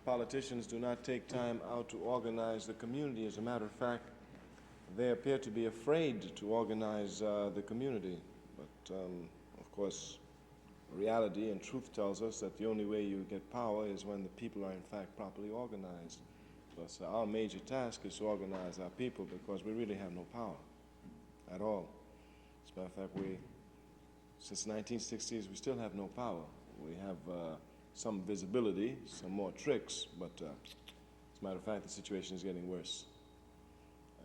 politicians do not take time out to organize the community. As a matter of fact, they appear to be afraid to organize the community. But, of course, reality and truth tells us that the only way you get power is when the people are, in fact, properly organized. Thus, our major task is to organize our people because we really have no power at all. As a matter of fact, since the 1960s, we still have no power. We have some visibility, some more tricks, but as a matter of fact, the situation is getting worse.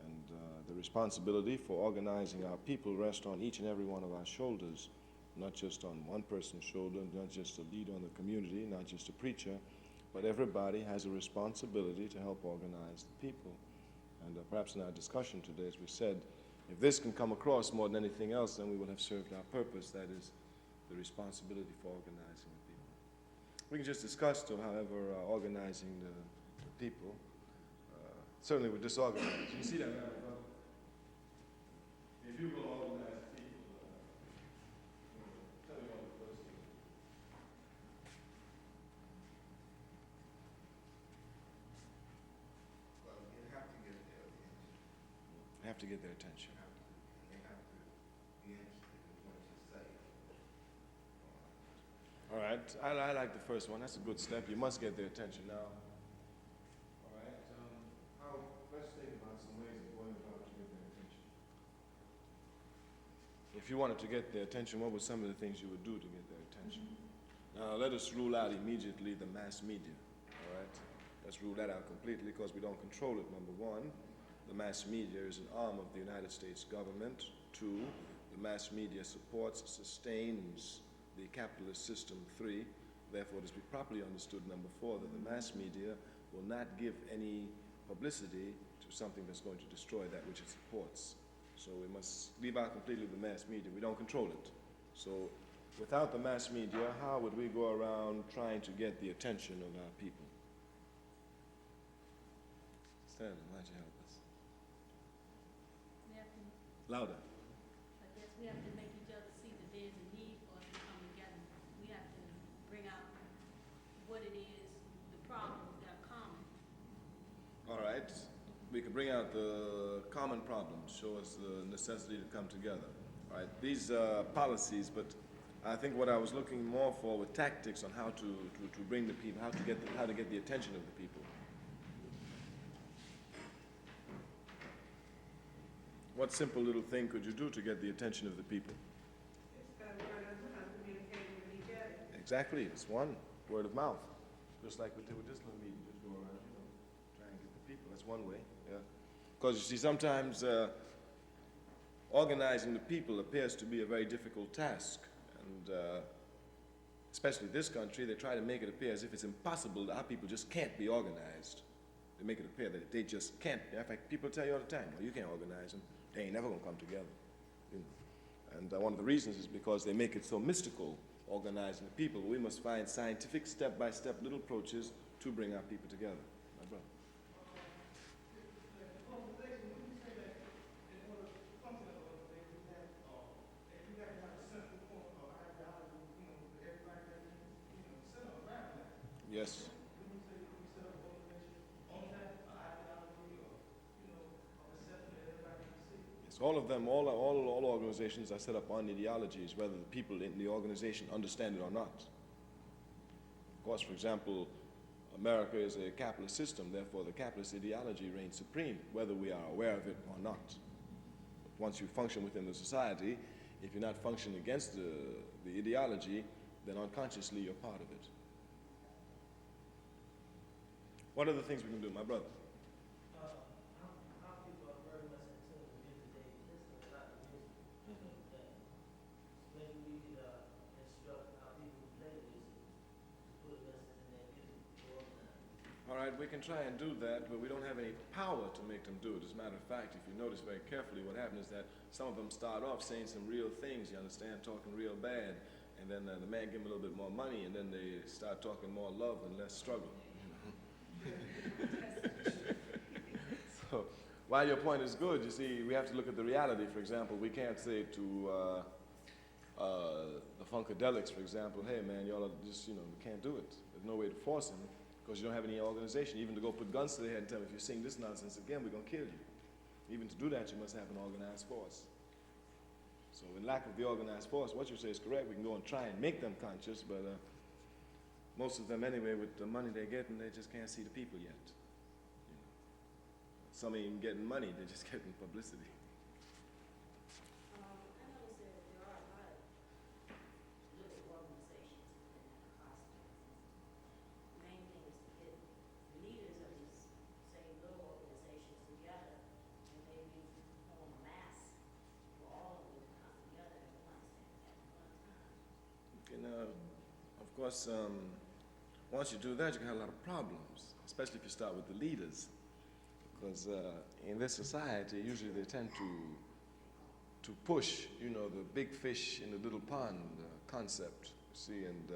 And the responsibility for organizing our people rests on each and every one of our shoulders, not just on one person's shoulder, not just a leader on the community, not just a preacher, but everybody has a responsibility to help organize the people. And perhaps in our discussion today, as we said, if this can come across more than anything else, then we will have served our purpose, that is, the responsibility for organizing the people. We can just discuss, though, however, organizing the people. Certainly we're disorganized. You see that, man? If you will organize the people, tell me what the first thing. Well, you have to get their attention. You have to get their attention. They have to be interested in what you say. All right, I like the first one. That's a good step. You must get their attention now. All right, let's think about some ways of going about to get their attention. If you wanted to get their attention, what were some of the things you would do to get their attention? Now, let us rule out immediately the mass media. All right, let's rule that out completely because we don't control it, number one. The mass media is an arm of the United States government. Two, the mass media supports, sustains the capitalist system. Three, therefore it is to be properly understood, number four, that the mass media will not give any publicity to something that's going to destroy that which it supports. So we must leave out completely the mass media. We don't control it. So without the mass media, how would we go around trying to get the attention of our people? Stanley, why don't you help us? Louder. I guess we have to make each other see that there's a need for us to come together. We have to bring out what it is, the problems that are common. All right. We can bring out the common problems, show us the necessity to come together. All right. These policies, but I think what I was looking more for were tactics on how to bring the people, how to get the attention of the people. What simple little thing could you do to get the attention of the people? It's got word of mouth, communicating with each other. Exactly, it's one, word of mouth. Just like we did with this little meeting, just go around, try and get the people. That's one way, yeah. Because you see, sometimes organizing the people appears to be a very difficult task. And especially this country, they try to make it appear as if it's impossible that our people just can't be organized. They make it appear that they just can't. In fact, people tell you all the time, well, you can't organize them. They ain't never going to come together. You know. And one of the reasons is because they make it so mystical, organizing the people. We must find scientific, step-by-step little approaches to bring our people together. My brother. Yes. All of them, all organizations are set up on ideologies, whether the people in the organization understand it or not. Of course, for example, America is a capitalist system, therefore the capitalist ideology reigns supreme, whether we are aware of it or not. But once you function within the society, if you're not functioning against the ideology, then unconsciously you're part of it. What are the things we can do, my brother? All right, we can try and do that, but we don't have any power to make them do it. As a matter of fact, if you notice very carefully, what happens is that some of them start off saying some real things, you understand, talking real bad, and then the man give them a little bit more money, and then they start talking more love and less struggle. So, while your point is good, you see, we have to look at the reality. For example, we can't say to the Funkadelics, for example, hey man, y'all are just, we can't do it. There's no way to force them. because you don't have any organization. Even to go put guns to their head and tell them, if you sing this nonsense again, we're going to kill you. Even to do that, you must have an organized force. So in lack of the organized force, what you say is correct. We can go and try and make them conscious, but most of them anyway, with the money they're getting, they just can't see the people yet. You know. Some ain't even getting money, they're just getting publicity. I noticed that there are a lot of little organizations in Anacostia. The main thing is to get the leaders of these same little organizations together and maybe form a mass for all of them to come together at once at one time. And of course, once you do that, you can have a lot of problems, especially if you start with the leaders. Because in this society, usually they tend to push, you know, the big fish in the little pond concept, you see, and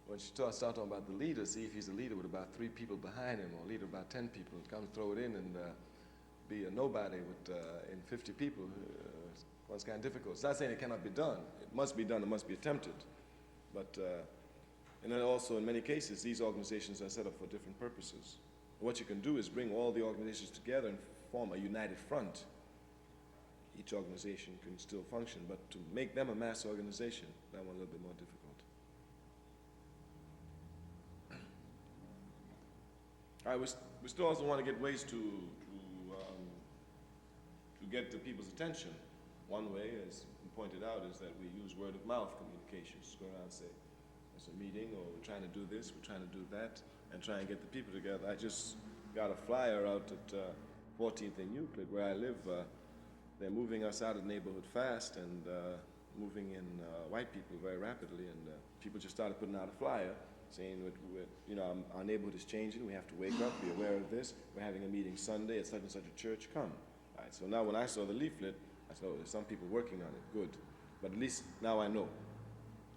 when you start talking about the leader, see if he's a leader with about 3 people behind him, or a leader with about 10 people, come throw it in and be a nobody with in 50 people, one's kind of difficult. It's not saying it cannot be done. It must be done, it must be attempted. But, and then also in many cases, these organizations are set up for different purposes. What you can do is bring all the organizations together and form a united front. Each organization can still function, but to make them a mass organization, that one's a little bit more difficult. All right, we still also want to get ways to get the people's attention. One way, as you pointed out, is that we use word-of-mouth communications. Go around and say, there's a meeting, or we're trying to do this, we're trying to do that, and try and get the people together. I just got a flyer out at 14th and Euclid, where I live. They're moving us out of the neighborhood fast and moving in white people very rapidly, and people just started putting out a flyer saying, you know, our neighborhood is changing, we have to wake up, be aware of this, we're having a meeting Sunday at such and such a church, come. All right, so now when I saw the leaflet, I said, oh, there's some people working on it, good. But at least now I know.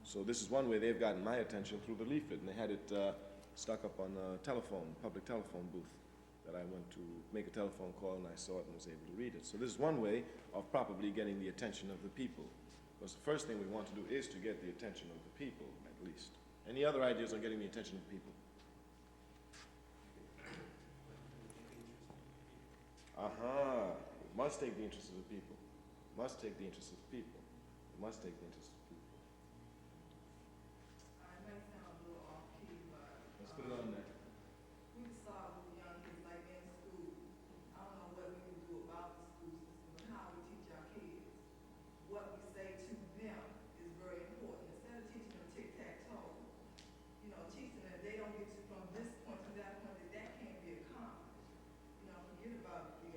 So this is one way they've gotten my attention through the leaflet, and they had it stuck up on a telephone, public telephone booth, that I went to make a telephone call, and I saw it and was able to read it. So this is one way of probably getting the attention of the people. Because the first thing we want to do is to get the attention of the people, at least. Any other ideas on getting the attention of the people? Aha, we must take the interest of the people. Must take the interest of the people. We must take the interest of the people. I might sound a little off key, but Let's put it on there. we saw with the young kids like in school. I don't know what we can do about the school system, but how we teach our kids. What we say to them is very important. Instead of teaching them tic-tac-toe, you know, teaching them they don't get to from this point to that point, that can't be accomplished. You know, forget about the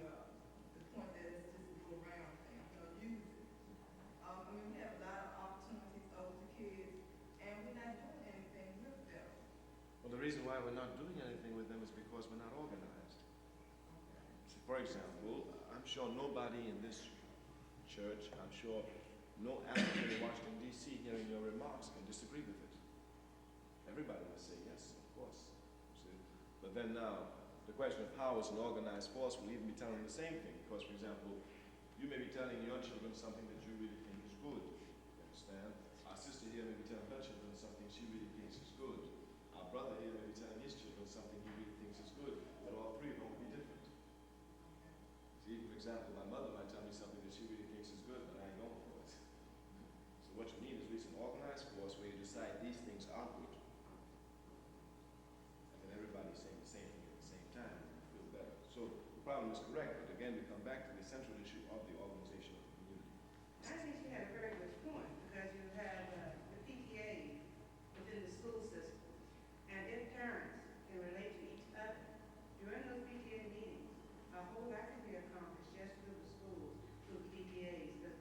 point that it's just a go around thing. You know, use it. I mean, we have a lot of opportunities over the kids, and we're not doing anything with them. Well, the reason why we're not doing anything with them is because we're not organized. See, for example, I'm sure nobody in this church, I'm sure no applicant in Washington, D.C. hearing your remarks can disagree with it. Everybody will say yes, of course. See? But then now, the question of how is an organized force will even be telling them the same thing. Because, for example, you may be telling your children something that you really think is good. You understand? Our sister here may be telling her children something she really thinks is good. Our brother here may be telling his children something he really thinks is good. But all three of them will be different. See, for example, my mother might tell me something that she really thinks is good, but I ain't going for it. So what you need is at least an organized force where you decide these things are good. And then everybody's saying the same thing at the same time. You feel better. So the problem is correct, but again, we come back to the central issue of the organization of the community. I think you had a very good point, because you have the PTA within the school system, and if parents can relate to each other during those PTA meetings, a whole lot can be accomplished just through the schools, through PTAs, because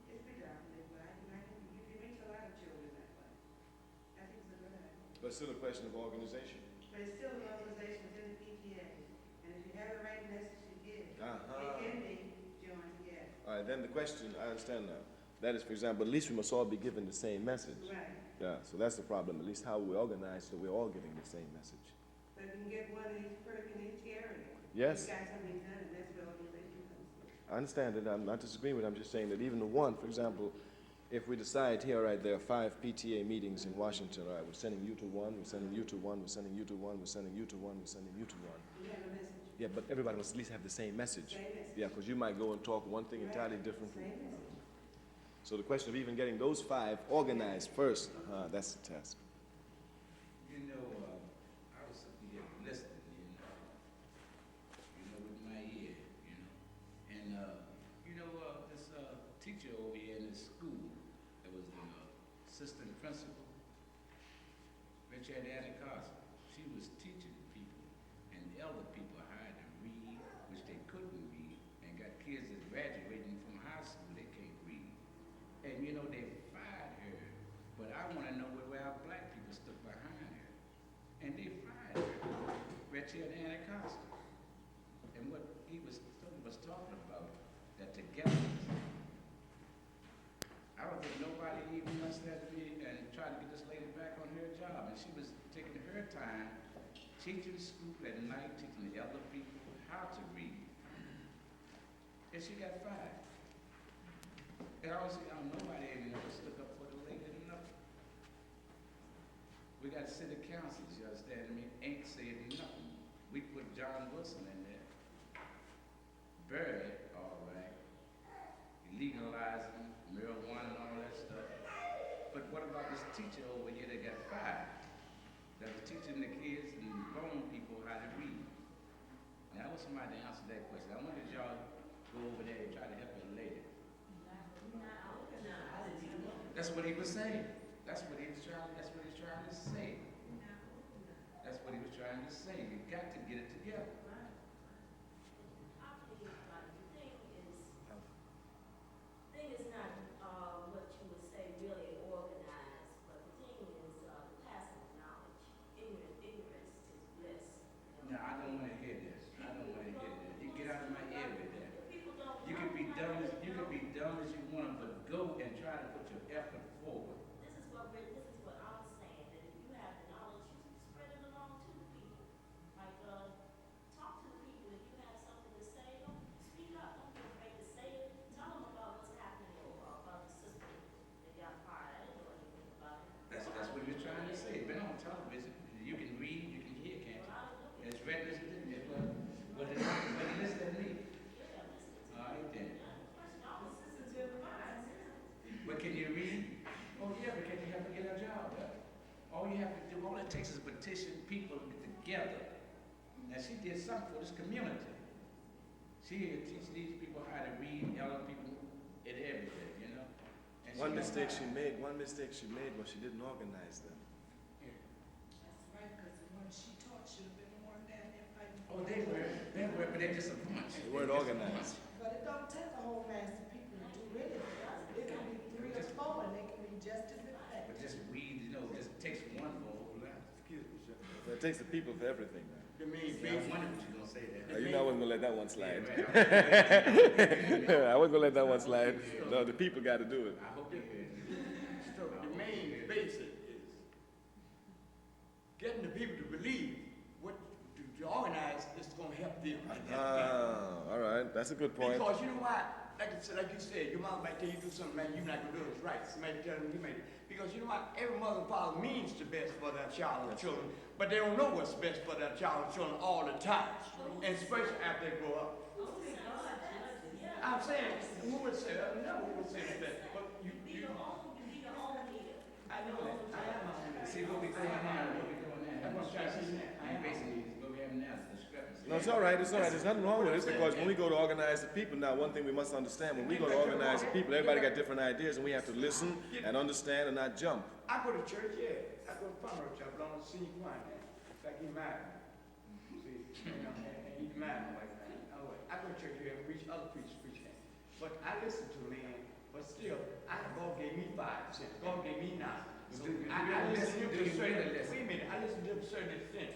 it's predominantly black, and I think you can reach a lot of children that way. I think it's a good idea. But it's still a question of organization. But it's still an organization within the PTA, and if you have the right message to give, it can be joined together. All right, then the question, I understand now. That is, for example, at least we must all be given the same message. Right. Yeah, so that's the problem, at least how we organize so we're all getting the same message. But you can get one in each person in each area. Yes. You got something done, and that's where organization comes from. I understand it, I'm not disagreeing with it, I'm just saying that even the one, for example, If we decide here, all right, there are 5 PTA meetings in Washington, all right, we're sending you to one, we're sending you to one, we're sending you to one, we're sending you to one, we're sending you to one. You have a message. Yeah, but everybody must at least have the same message. Same message. Yeah, because you might go and talk one thing entirely different. Same message. So the question of even getting those 5 organized first, that's the task. You know, I was sitting here listening, with my ear, and this teacher over here in this school, that was the assistant principal, Richard Anacostia, she was teaching people, and the elder people hired to read, which they couldn't read, and got kids that's graduating from high school, they can't read. And they fired her, but I want to know where our black people stood behind her. And they fired her, Richard Anacostia. And what he was talking about, that togetherness. I don't think nobody even must have to be and try to get this lady back on her job. And she was taking her time teaching school at night, teaching the other people how to read. And she got fired. And I was nobody even ever stood up for the lady or nothing. We got city councils, you understand me, ain't saying nothing. We put John Wilson in there. Buried, all right. Legalizing marijuana and all that stuff. But what about this teacher over here that got fired? That was teaching the kids and grown people how to read. Now I want somebody to answer that question. I wanted y'all to go over there and try to help the lady. That's what he was saying. That's what he was trying to say. That's what he was trying to say. You got to get it together. Thing is not what you would say really organized, but the thing is the passing of knowledge. Ignorance is bliss. No, I don't want to hear this. I don't want to hear this. You get out of my ear with that. People don't You can be dumb as you want, but go and try to put your effort forward. This is what I'm saying, that if you have the knowledge, you spread it along to the people. Like, talk to the people. If you have something to say, don't speak up. Don't be afraid to say it. Tell them about what's happening or about the system that got fired. I didn't know anything about it. That's what he was trying to say. Been on television. You can read, you can hear, can't you? And it's read, listen to me. Well, listen to me. All right, then. But can you read? Oh, yeah, because you have to get a job done. All you have to do, all it takes is petition people to get together. Now, she did something for this community. She had to teach these people how to read, elder people, and everything, And One mistake she made was she didn't organize them. Yeah. That's right, because when she taught, she would have been the one down there fighting. Oh, they were, but they're just a bunch. They weren't organized. But it don't take a whole mass of people to do really. It can be 3 or 4 and they can be just as effective. But just weed, just takes one for a whole lot. Excuse me, sir. Well, it takes the people for everything, man. You mean I wonder what you're gonna say that. You know I wasn't gonna let that one slide. Yeah, I wasn't gonna let that one slide. No, the people got to do it. I hope you heard. So the main basic is getting the people to believe what to organize is going to help them. All right, that's a good point. Because you know why? Like you said, your mom might tell you to do something, man, you're not gonna do it right. Somebody tell them you made it. Because you know what? Every mother and father means the best for their child and children, but they don't know what's best for their child and children all the time, and especially after they grow up. I'm saying, who would say that? No, who would say that? But you Be your own leader. I know that. I am my own. See what we doing now, That's what I'm trying to say. I ain't basically what we have now, the discrepancy. No, it's all right. There's nothing wrong with it because when we go to organize the people, now one thing we must understand, when we go to organize the people, everybody got different ideas and we have to listen and understand and not jump. I go to church, yeah. I go to Farmer Church, I belong to senior choir now. In fact, he's married. See, and he's married right now. I go to church here and preach, other preachers preach here. But I listen to man, but still, God gave me 5 cents. God gave me 9. So I listen to a certain, wait a minute, I listen to a certain extent.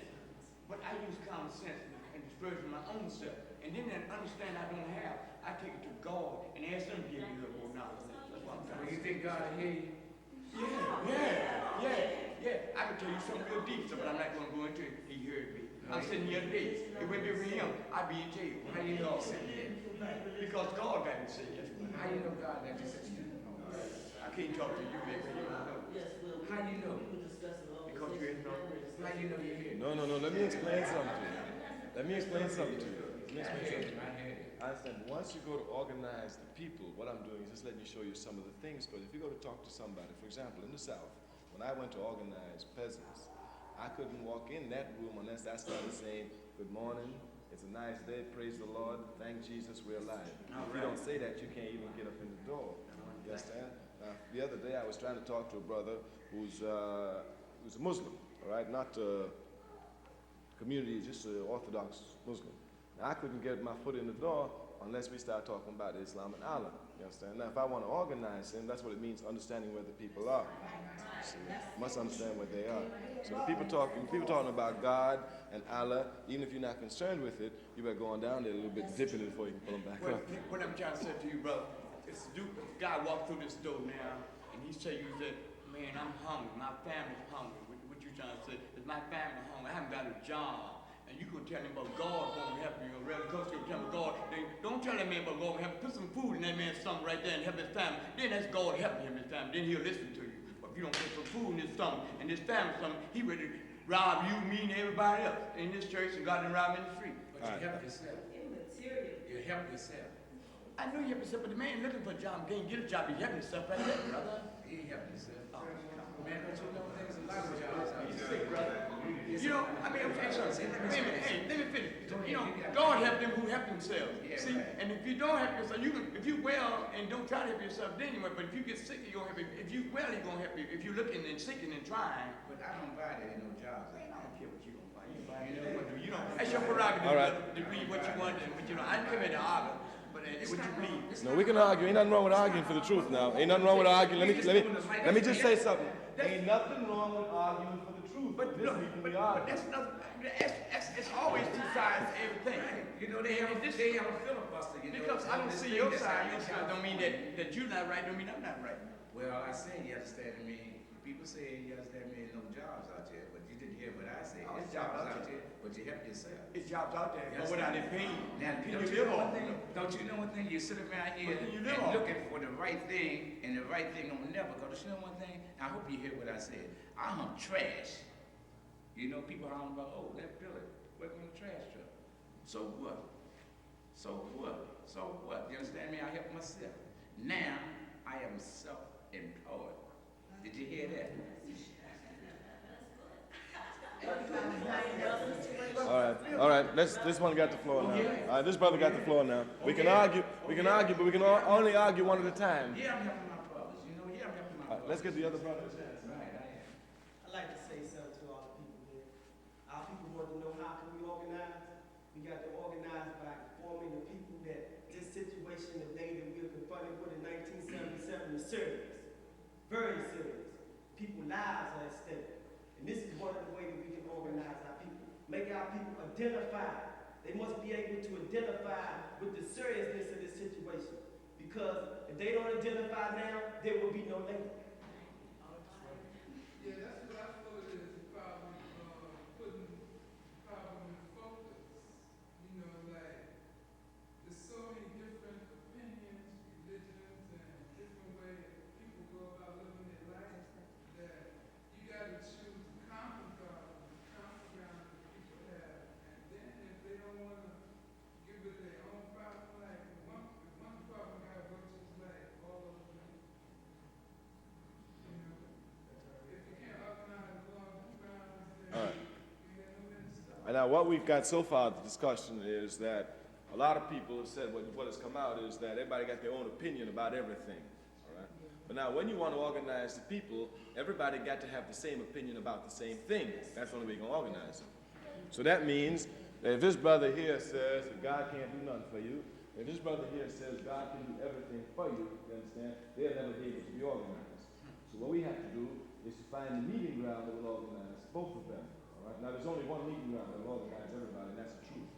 But I use common sense and dispersion my own self. And then that understand I don't have, I take it to God and ask him to give me a little more knowledge. That's what I'm trying to You say. think God will hear you? Yeah. I can tell you something real deep, but I'm not going to go into it. He heard me. I'm sitting here today. It wouldn't be for him. I'd be in jail. How you know God? Because God got me saved. How you know God that you said you? I can't talk to you, maybe you don't know. Yes, well, How you know? we were discussing Because you're in organization. How you know you're here? No, let me explain something to you. Let me explain something to you. Let me explain something. I heard it. I said, once you go to organize the people, what I'm doing is just letting you show you some of the things. Because if you go to talk to somebody, for example, in the South, when I went to organize peasants, I couldn't walk in that room unless I started saying, good morning, it's a nice day, praise the Lord, thank Jesus, we're alive. If you don't say that, you can't even get up in the door. You understand? The other day I was trying to talk to a brother who's a Muslim, all right, not a community, just an Orthodox Muslim. Now, I couldn't get my foot in the door unless we start talking about Islam and Allah. You understand? Now, if I want to organize him, that's what it means, understanding where the people are. So you must understand where they are. So the people talking about God and Allah, even if you're not concerned with it, you better go on down there a little bit, dip in it before you can pull them back up. What I'm trying to say to you, brother, is a guy walked through this door now, and he said, man, I'm hungry, my family's hungry. What you trying to say? Is my family hungry? I haven't got a job. And you gonna tell him about God gonna help you, or rather, because you're telling God, don't tell that man about God gonna help you. Put some food in that man's stomach right there and help his family. Then that's God helping him his family. Then he'll listen to you. But if you don't put some food in his stomach and his family's stomach, he ready to rob you, me, and everybody else in this church and God done rob him in the street. But you help yourself. Immaterial. You help yourself. I know you help yourself, but the man looking for a job can't get a job. He's helping himself right there, brother. You help yourself. Man, but you know there's a lot of jobs out He's there. sick, brother. You know, I mean, I'm saying something. Wait a minute, hey, let me finish. You know, God help them who help themselves. Yeah, See, right. and if you don't help yourself, if you well and don't try to help yourself, then you will. But if you get sick, you're gonna help you. If you well, he's gonna help you. If you're looking and seeking and trying, But I don't buy that in no jobs. I don't care what you gonna buy. You buy anything you want to do. You know, that's your prerogative All right. to believe what you want. But you know, I didn't come here to argue. But what you believe. No, we can argue. Ain't nothing wrong with arguing for the truth now. Ain't nothing wrong with arguing. Let me just say something. Ain't nothing wrong with arguing for the truth. But This look, need to but be argued. that's nothing. It's always two sides to everything. You know, they have a filibuster, you know. Because I don't see your side. Your side don't mean that you're not right. Don't mean I'm not right. Well, I say you understand me. People say you understand me, no jobs out there, but you didn't hear what I said. Oh, There's jobs out there, but you help yourself. It's jobs out there, but Yes. without it paying. Now, Can don't you you live know one off? thing? Don't you know one thing? You sit around here What can you and live off? looking for the right thing, and the right thing don't never go. You know one thing? I hope you hear what I said. I hump trash. You know, people hollering about, oh, that Billy, working on the trash truck. So what? So what? So what? You understand me? I help myself. Now, I am self-employed. Did you hear that? All right. This one got the floor now. All right, this brother got the floor now. We can argue, but we can only argue one at a time. Yeah, I'm helping my brothers. You know, yeah, I'm helping my All right, brothers. let's get the other brother a chance. Right, I am. I'd like to say something to all the people here. Our people want to know how can we organize. We got to organize by informing the people that this situation, the day that we were confronted with in 1977 is serious. Very serious. People's lives are at stake. And this is one of the ways that we can organize our people. Make our people identify. They must be able to identify with the seriousness of this situation. Because if they don't identify now, there will be no later. Yeah, that's what I feel it is, the problem, putting problem in focus. You know, like, there's so many different opinions, religions, and different ways people go about living their life that you gotta choose the common ground that people have. And then if they don't wanna give it their own problem, like, if one problem got virtues like all of them, you know, if you can't organize along the grounds, then All right. you got no way to stop. And now what we've got so far, the discussion is that a lot of people have said what has come out is that everybody got their own opinion about everything. All right? But now when you want to organize the people, everybody got to have the same opinion about the same thing. That's the only way you're going to organize them. So that means that if this brother here says that God can't do nothing for you, if this brother here says God can do everything for you, you understand, they'll never be able to be organized. So what we have to do is to find the meeting ground that will organize both of them. All right? Now there's only one meeting ground that will organize everybody, and that's the truth.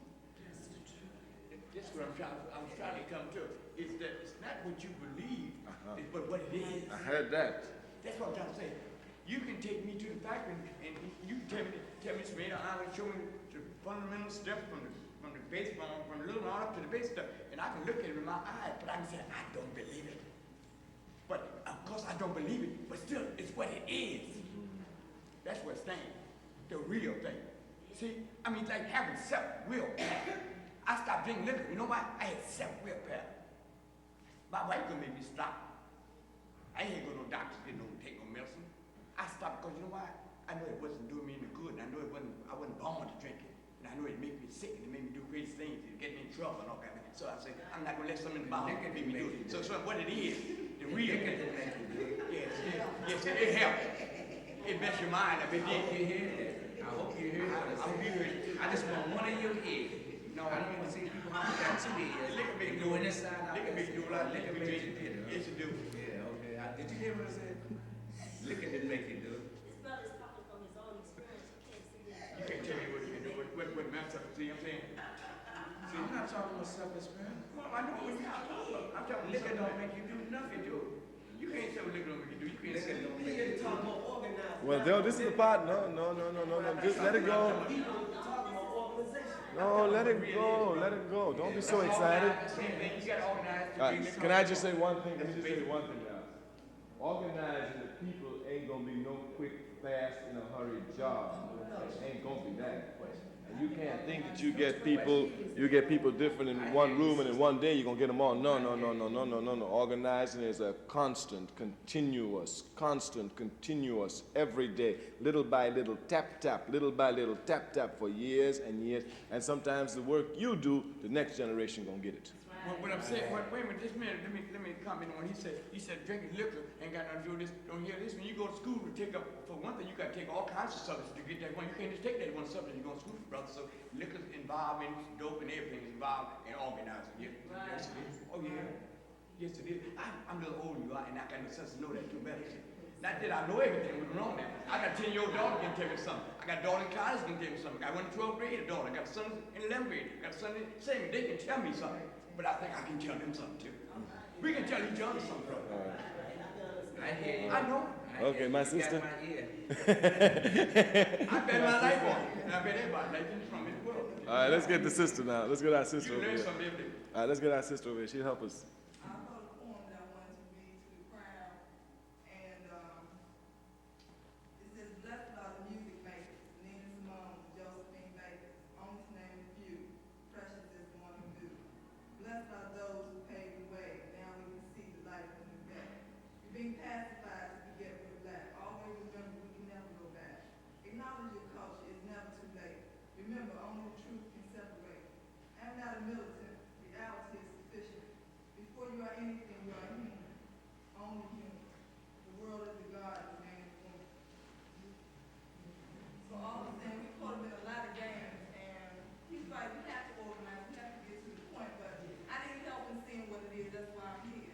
This is what I was trying to come to. Is that it's not what you believe, it's but what it is. I heard that. That's what I'm trying to say. You can take me to the factory and you can tell me, Smith, I will show me the fundamental stuff from the base, from the little on up to the base stuff, and I can look at it with my eyes, but I can say, I don't believe it. But of because I don't believe it, but still, it's what it is. That's what's thing, the real thing. See, I mean, like having self-will. I stopped drinking liquor. You know why? I had self-will power. My wife could make me stop. I ain't go to no doctor, don't take no medicine. I stopped because you know why? I know it wasn't doing me any good, and I know I wasn't born to drink it. And I know it made me sick, and it made me do crazy things, and get me in trouble and all that. So I said, I'm not gonna let something bother me make me do it. So what it is, the real thing. Yes, it helped. It messed your mind up. It did. You hear that? I hope you hear that. I hope you heard it. I just want one of your head. No, I don't want to see people how you got two heads. Liquor make you doing this side out. Liquor make you do a lot of Liquor liquor makes you make do it. Yes, you do. Yeah, okay. Did you hear what I said? Liquor didn't make you do it. This brother's talking from his own experience. You can't see that. You can't tell me what you can do. What matters. See what I'm saying? See, I'm not talking about self-experience. Well, I know what you're talking about. I'm talking Liquor liquor don't make you do nothing, do it. You can't tell what liquor don't make you do. You can't say Liquor don't We make ain't you do talking it. about organized. Well, Dale, this is the part. No. Just let it go. People talking about organization. No, let it go. Let it go. Don't be so excited. Same thing. You got to organize to be Can I just say one thing? Let me just say one thing now. Organizing the people ain't gonna be no quick, fast, in a hurry job. It ain't gonna be that. And you can't think that you get people different in one room and in one day you're gonna get them all. No. Organizing is a constant, continuous, every day, little by little, tap, little by little, tap for years and years. And sometimes the work you do, the next generation gonna get it. Well, what I'm saying, wait a minute, just a minute, let me comment on what he said drinking liquor ain't got nothing to do with this. Don't hear this. When you go to school to take up, for one thing, you got to take all kinds of subjects to get that one. You can't just take that one subject you go to school for, brother. So liquor's involved in dope and everything is involved in organizing. Yes, yes it is. Oh yeah, yes it is. I'm a little older than you are, and I got no sense to know that too better. Not that I know everything was wrong there. I got a 10-year-old daughter can tell me something. I got a daughter in college can tell me something. I went to 12th grade, a daughter. I got a son in 11th grade. I got a son in 7th. They can tell me something. But I think I can tell them something too. We can tell each other something, brother. I hear you. I know. Okay, my sister. Got my ear. I bet my life on it. And I bet everybody like this from this world. All right, let's get the sister now. Let's get our sister You over learn here. something every day. All right, let's get our sister over here. She'll help us. I wrote a poem that I wanted to read to the crowd, and it says, "Blessed are the music makers, Nina Simone, Josephine Baker, only to name a few. Precious is the one who do. Blessed are those who pave the way. Now we can see the light of the new day. You're being pacified to forget we're black. Always remember we can never go back. Acknowledge your culture. It's never too late. Remember, only the truth can separate. I'm not a militant. Reality is sufficient. Before you are anything, you are human. Only human. The world is the God who made woman." So all I'm saying, we put him in a lot of games, and he's like, we have to organize, we have to get to the point, but I need help in seeing what it is, that's why I'm here.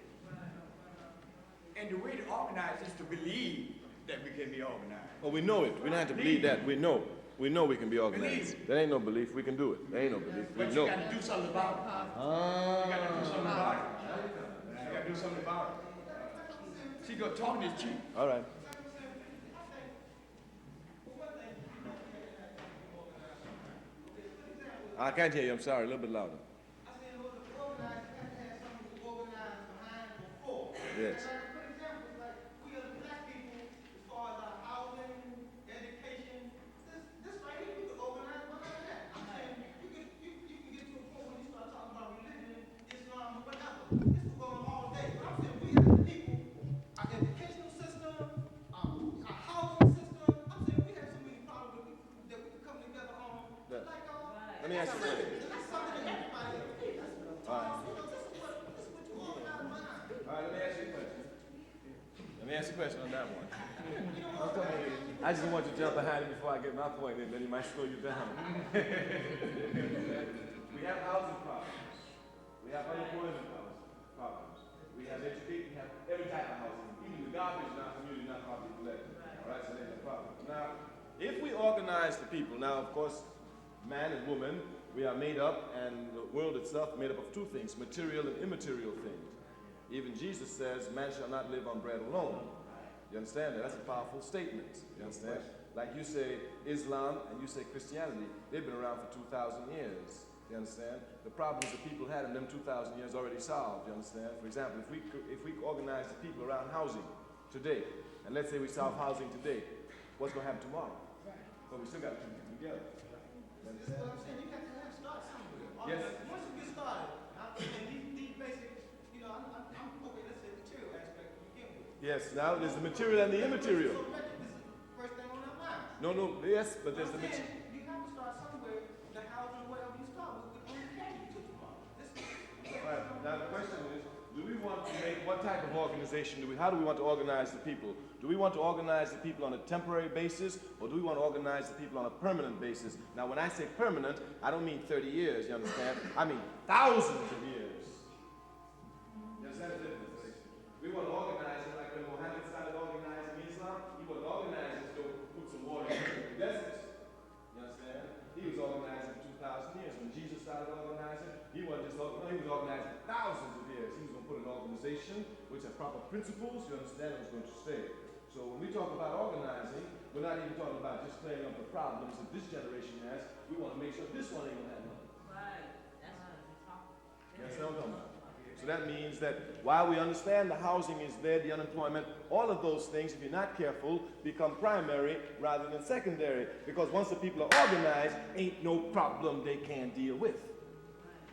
And the way to organize is to believe that we can be organized. Oh, we know it. We don't have to believe that. We know we can be organized. There ain't no belief. We can do it. There ain't no belief. We But you know. got to do something about it. You got to do something about it. You got to do something about it. See, go talking is cheap. All right. I can't hear you. I'm sorry. A little bit louder. I said, well, the organized, you have to have something to organize behind before. Yes. And for example, like we as black people, as far as our housing, education, this right here, we could organize behind that. I'm saying you can get to a point when you start talking about religion, Islam, whatever. This will go on all day. But I'm saying we as the people, our educational system, our housing system, I'm saying we have so many problems that we could come together on. Yeah. Like Let me ask you something. that's something that everybody agrees. All right. You know, this is what you organize behind. All right, let me ask you a question. Let me ask you a question on that one. I'm coming here. I just want you to jump behind it before I get my point in, then he might slow you down. We have housing problems. We have unemployment problems. We have education. We have every type of housing. Even the garbage in our community not properly collected. All right, so there's a problem. Now, if we organize the people, now, of course, man and woman, we are made up, and the world itself made up of two things, material and immaterial things. Even Jesus says, man shall not live on bread alone. You understand that? That's a powerful statement. You understand? Like you say Islam and you say Christianity, they've been around for 2,000 years. You understand? The problems that people had in them 2,000 years already solved. You understand? For example, if we organize the people around housing, today, and let's say we solve housing today, what's going to happen tomorrow? But we still got to keep it together. You That's what I'm saying. You got to start somewhere. Yes. Once you get started, and these basic, you know, I'm okay, let's say material aspect to begin with. Yes, now there's the material and the immaterial. So this is the first thing on our mind. No, yes, but there's the material. You have to start somewhere, the housing, whatever you start with, on the can you to tomorrow. All right, now the question is, do we want to make, what type of organization how do we want to organize the people? Do we want to organize the people on a temporary basis, or do we want to organize the people on a permanent basis? Now, when I say permanent, I don't mean 30 years, you understand? I mean thousands of years. You understand the difference? We want to organize it like when Muhammad started organizing Islam. He wasn't organizing to put some water in the desert. You understand? He was organizing for 2,000 years. When Jesus started organizing, he wasn't just organizing, he was organizing thousands of years. He was going to put an organization which had proper principles, you understand, it was going to stay. So when we talk about organizing, we're not even talking about just clearing up the problems that this generation has. We want to make sure this one ain't going to have none. Right, that's what I'm talking about. That's what I'm talking about. So that means that while we understand the housing is there, the unemployment, all of those things, if you're not careful, become primary rather than secondary. Because once the people are organized, ain't no problem they can't deal with.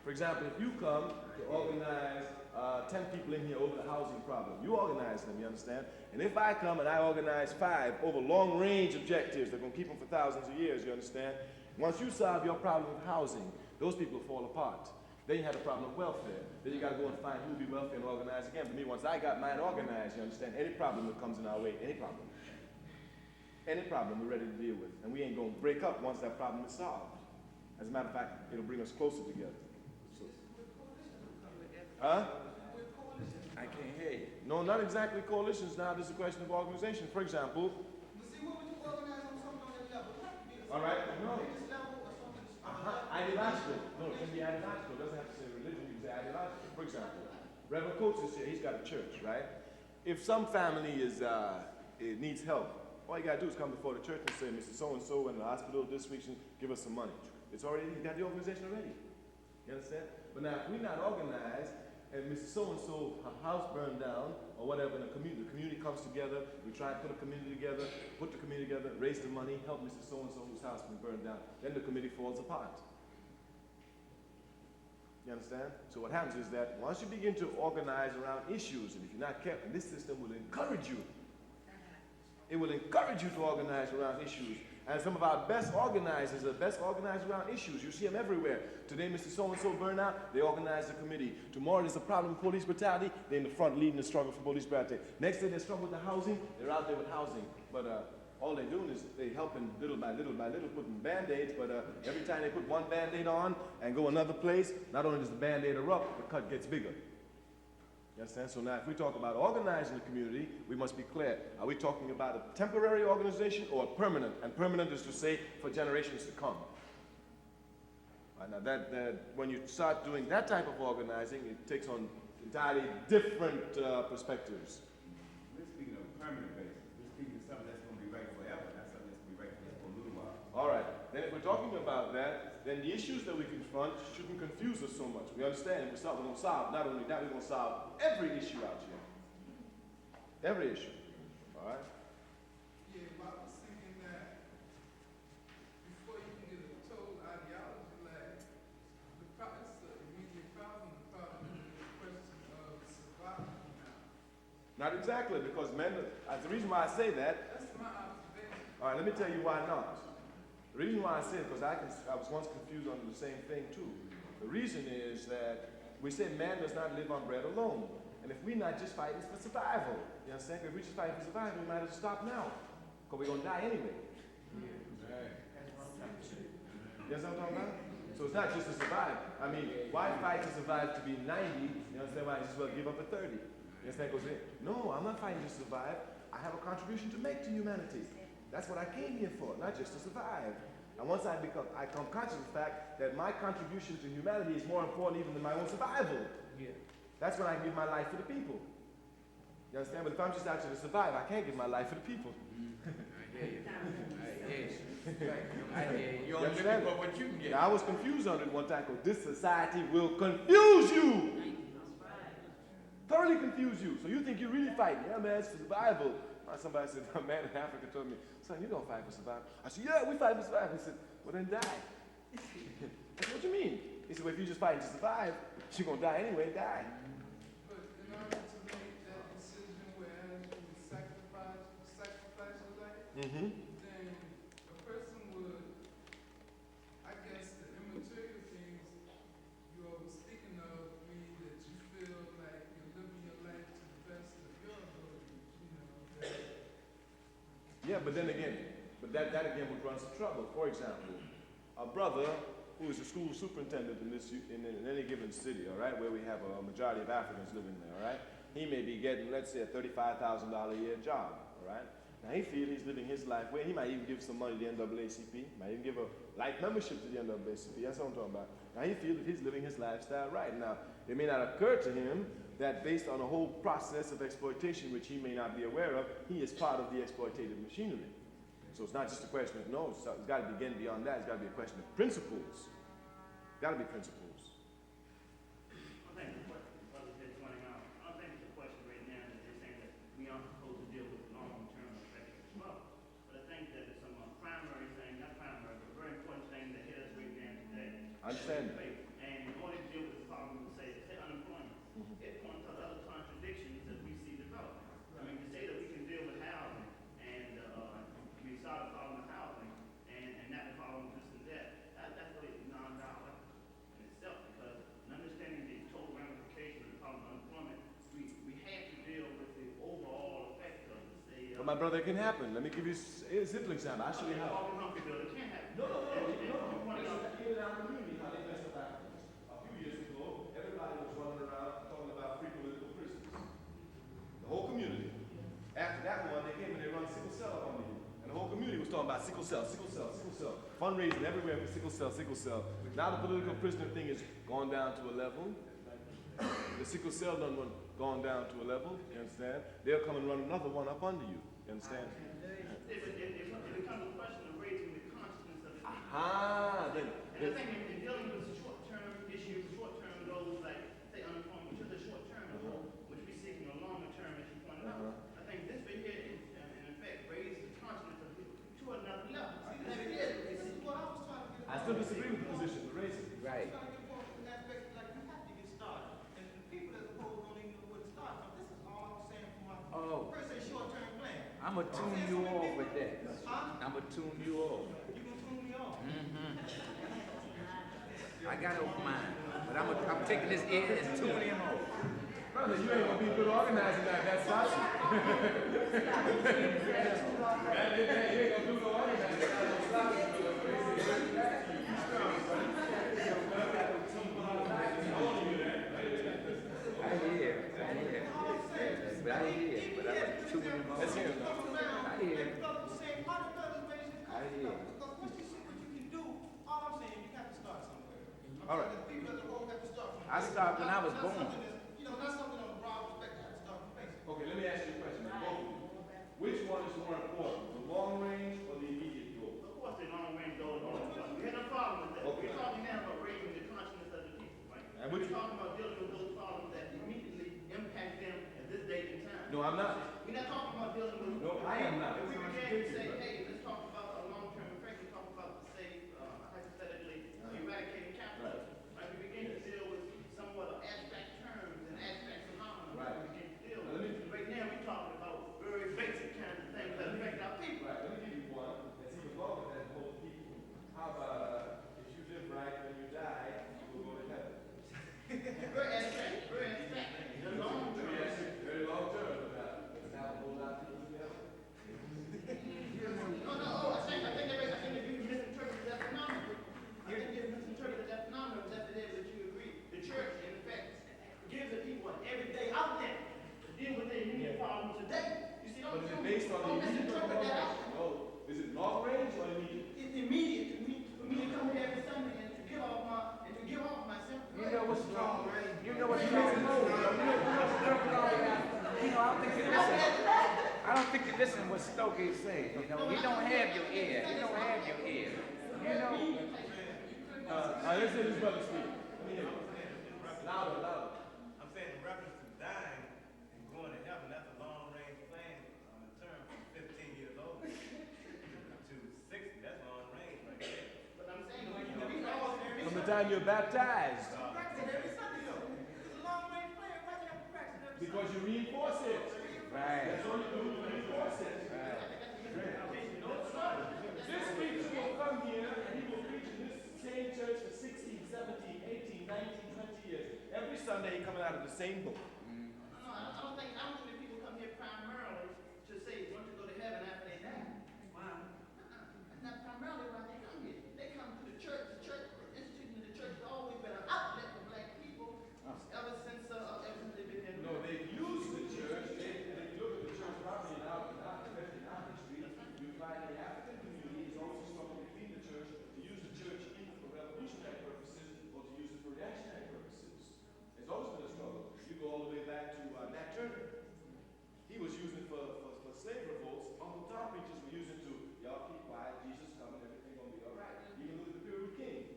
For example, if you come to organize 10 people in here over the housing problem, you organize them, you understand? And if I come and I organize 5 over long-range objectives that are going to keep them for thousands of years, you understand? Once you solve your problem with housing, those people fall apart. Then you had a problem with welfare. Then you got to go and find who will be welfare and organize again. For me, once I got mine organized, you understand, any problem that comes in our way, any problem we're ready to deal with. And we ain't going to break up once that problem is solved. As a matter of fact, it'll bring us closer together. So, huh? I can't hear you. No, not exactly coalitions. Now there's a question of organization. For example, But see, what would you organize on something on that level? It have to be all right, no. religious level or something. Ideological. No, it can be ideological. It doesn't have to say religion. You can say ideological. For example, Reverend Coates is here. He's got a church, right? If some family it needs help, all you got to do is come before the church and say, Mrs. So-and-so went to the hospital this week, give us some money. It's already, you got the organization already. You understand? But now, if we're not organized, and Mrs. So-and-so, her house burned down, or whatever, and the community comes together, we try and put the community together, raise the money, help Mrs. So-and-so whose house has been burned down, then the committee falls apart. You understand? So what happens is that once you begin to organize around issues, and if you're not careful, this system will encourage you. It will encourage you to organize around issues. And some of our best organizers are best organized around issues. You see them everywhere. Today, Mr. So-and-so burned out, they organize the committee. Tomorrow, there's a problem with police brutality, they're in the front leading the struggle for police brutality. Next day, they struggle with the housing, they're out there with housing. But all they're doing is they're helping little by little, putting Band-Aids, but every time they put one Band-Aid on and go another place, not only does the Band-Aid erupt, the cut gets bigger. You understand? So now if we talk about organizing the community, we must be clear. Are we talking about a temporary organization or a permanent? And permanent is to say for generations to come. Right, now that when you start doing that type of organizing, it takes on entirely different perspectives. We're speaking of a permanent basis. We're speaking of something that's going to be right forever, not something that's going to be right for a little while. All right. Then if we're talking about that, then the issues that we confront shouldn't confuse us so much. We understand we're going to solve, not only that, we're going to solve every issue out here. Every issue. All right? Yeah, but I was thinking that before you can get a total ideology, like, it's the immediate problem is the question of survival now. Not exactly, because men, the reason why I say that, That's my observation. all right, let me tell you why not. The reason why I say it, because I was once confused under the same thing too. The reason is that we say man does not live on bread alone. And if we're not just fighting for survival, you understand? If we're just fighting for survival, we might as well stop now. Because we're going to die anyway. You understand what I'm talking about? So it's not just to survive. I mean, why fight to survive to be 90? You understand why I just well give up at 30? You understand? Because no, I'm not fighting to survive. I have a contribution to make to humanity. That's what I came here for, not just to survive. And once I become conscious of the fact that my contribution to humanity is more important even than my own survival. Yeah. That's when I give my life for the people. You understand? But if I'm just out here to survive, I can't give my life for the people. I hear you. I hear you. You're only looking understand? for what you can get. Now, I was confused on it one time because this society will confuse you. Thoroughly confuse you. So you think you're really fighting. Yeah, man, it's for survival. Somebody said, a man in Africa told me, son, you don't fight for survival. I said, yeah, we fight for survival. He said, well, then die. I said, what you mean? He said, well, if you're just fighting to survive, you're going to die anyway, die. But in order to make that decision where you sacrifice your life, then a person would, I guess the immaterial things you are speaking of mean that you feel like you're living your life to the best of your ability, you know. Yeah, but then again, that again would run some trouble. For example, a brother who is a school superintendent in any given city, all right, where we have a majority of Africans living there, all right, he may be getting, let's say, a $35,000 a year job, all right. Now he feels he's living his life where he might even give some money to the NAACP, might even give a life membership to the NAACP. That's what I'm talking about. Now he feels that he's living his lifestyle right. Now it may not occur to him that based on a whole process of exploitation, which he may not be aware of, he is part of the exploitative machinery. So it's not just a question of no, it's got to begin beyond that. It's got to be a question of principles. Got to be principles. I think the question, brother said 20 hours. I think the question right now is they're saying that we aren't supposed to deal with long-term effects as well. But I think that there's some primary thing, not primary, but very important thing that hit us right now today. Understand. And in order to deal with the problem, say unemployment, it points out other contradictions that we see developing. I mean, to say that we can deal with housing and we solve the problem of housing and not the problem of this and that, that's really non-dialectical in itself, because in understanding the total ramifications of the problem of unemployment, we have to deal with the overall effect of, say, But my brother, it can happen. Let me give you a simple example. I'll show you how. It can't happen. No. In our community, how they messed up Africans. A few years ago, everybody was running around talking about free political prisons. The whole community. After that one, they came and they run sickle cell up on you. And the whole community was talking about sickle cell. Fundraising everywhere for sickle cell. Now the political prisoner thing is gone down to a level. The sickle cell done gone down to a level, you understand? They'll come and run another one up under you, you understand? It becomes a question of raising the consciousness of the people. Then. And I think in dealing with short-term issues, short-term goals like, say, unemployment, which is a short-term goal, which we're seeking a longer-term, as you pointed out, I think this right here, in effect, raises the consciousness of people to another level. This is what I was trying to get. I still disagree with the position, but raise it. Right. Trying to get forward in that aspect, like we have to get started. And the people as a whole don't even know where to start from. This is all I'm saying for my per se short-term plan. I'm going to tune you off with that. Huh? I'm going to tune you off. You gonna tune me off? I got it on mine, but I'm taking this ear and tuning him off. Brother, you ain't gonna be good organizing that. That's stops you. You ain't gonna do no organizing. That'll stop you. I hear. But I'm going to tune him off. Let's hear it now. I hear. Because I hear. once you see what you can do, all I'm saying, you have to start somewhere. All right. The people as a whole have to start from. I started when I was born. Not something on a broad perspective, I have to start from basic. Okay, let me ask you a question. Both of you. Which one is more important, the long range or the immediate goal? Of course, the long-range goal is more important. We have no problem with that. Okay. We're talking now about raising the consciousness of the people, right? And We're talking about dealing with those problems that immediately impact them at this date and time. No, I'm not. We're not talking about dealing with. No, I am not. If we began to say, hey, let's talk about a long-term effect, let's talk about, say, hypothetically, eradicating capitalism. Right? We begin to deal with somewhat of abstract terms and abstract phenomena. Right. We begin to deal with. Right now, we're talking about very basic kinds of things that affect our people. Right, let me give you one that's even longer than both people. How about if you live right when you die, you will go to heaven? Very abstract, very abstract. The long term. Very long term, but not a whole lot of people in heaven. No, I think that you misinterpreted that phenomenon. I think you misinterpreted that phenomenon was after that you agree. The church, in effect, gives the people an everyday outlet to deal with their immediate problems today. You see, But is it based on the immediate or misinterpret that out. No, is it long range or immediate? It's immediate for me to come here every Sunday and to give off my simple. You know what's wrong, right? You know what's wrong. I don't think you listen to what Stokely is saying. You know, you don't have your ear. You don't have your ear. You know. Let's hear this brother speak. Let me hear it. Louder. I'm saying in reference to dying, time you're baptized. Practice every Sunday though. It's a long range plan. Why you have to practice every Sunday? Because you reinforce it. Right. That's all you do, you reinforce it. Right. This preacher will come here and he will preach in this same church for 16, 17, 18, 19, 20 years. Every Sunday he coming out of the same book. No, I don't think the people come here primarily to say, want to go to heaven after they die. Wow. That's not primarily why they come here. They come to the church. The church, the institution of the church has always been an outlet for black people ever since they've been in. No, they've used the church. If you look at the church property now, especially in our history, you find the African community is always struggled between the church to use the church either for revolutionary purposes or to use it for reactionary purposes. It's always been a struggle. You go all the way back to Nat Turner. He was using it for slave revolts. Uncle Tom preachers were using it to, y'all keep quiet, Jesus coming, everything gonna be all right. You can look at the period of King.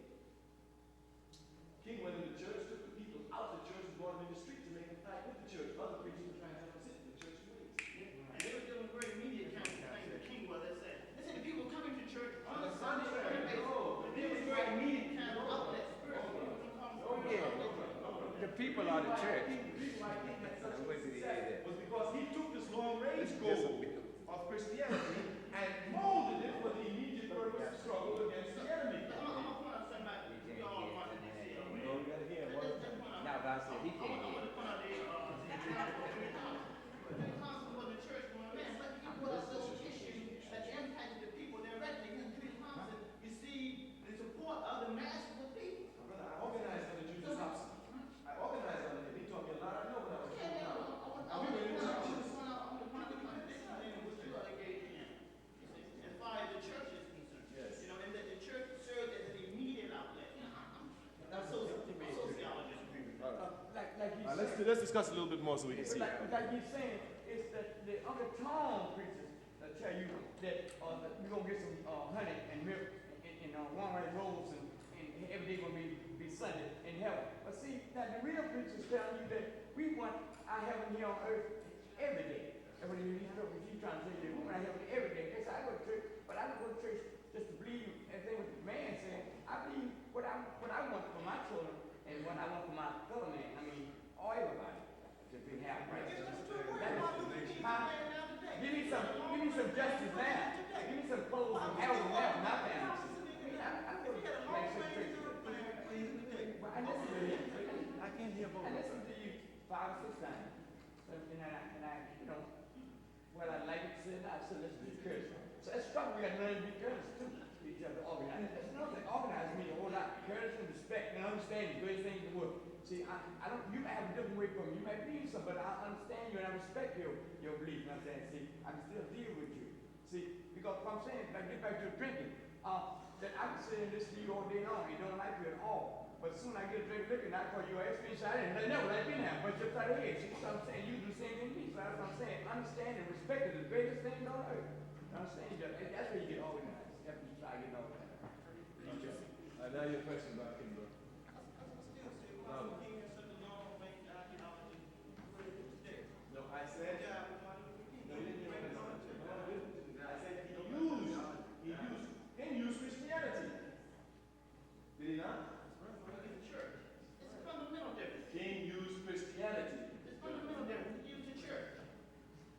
King went in the church, took the people out of the church and brought them in the street to make them fight with the church. Other preachers were trying to help them sit in the church ways. And they were dealing with very immediate kind of things. The king was, they said the people coming to church on On a the Sunday contrary, basis. no. It was very immediate kind of outlet spiritually. Oh, yeah. The people are the church. The reason why King had such Wait till you hear success that. was because he took this long-range goal of Christianity and molded it for the immediate purpose of struggle against the enemy. I'm going to point out somebody. We all want to see it. No, you gotta hear what. Now, if I said he I can't want hear. to point out the concept of the church going, man, but he brought up those issues that impacted the people directly. Chris Thompson received the support of the masses of people. Brother, I organized under Judas Hobson. I organized under him. He taught me a lot. I know when I was Okay, young. I want to point out the contradiction in which you are engaged in. As far as the church is concerned. Yes. You know, and that the church served as an immediate outlet. You know, I'm sociologist. Let's discuss a little bit more so we can see. Like he's saying, it's that the Uncle Tom preachers that tell you that you're going to get some honey and milk and one-way rolls and every day going to be Sunday in heaven. But see, that the real preachers telling you that we want our heaven here on earth every day. And when he's trying to say that we want our heaven every day. Yes, I go to church, but I don't go to church just to believe everything what the man saying. I believe what I want for my children and what I want for my fellow man. I mean, all everybody to be happy. Right? Give me some justice now. Give me some clothes and health and that for my family. I go to church. I listen to you. I can't hear both. I listen to you 5 or 6 times. And I, well, I like it to say that, I still listen to you courage. So that's struggle. We got to learn to be courage too. Each other organize. That's another thing. Organize means a whole lot. Courage and respect and understanding the greatest thing in the world. See, I don't. You might have a different way from me. You might believe something, but I understand you and I respect your belief. You know what I'm saying? See, I can still deal with you. See, because what I'm saying, if I get back to drinking, that I can sit and listen to you all day long. You don't like you at all. But soon I get a drink of liquor and I call you an experience. I didn't never like me now, but just out of here. See what I'm saying? You do the same thing to me. So that's what I'm saying. Understand and respect is the greatest thing on earth. Understand? That's where you get organized. After you try to get organized. Now your question about Kimber. No, I said. No, you didn't hear what I said. I said he used Christianity. Did he not? It's a fundamental difference. King used Christianity. It's fundamental difference. Use the church.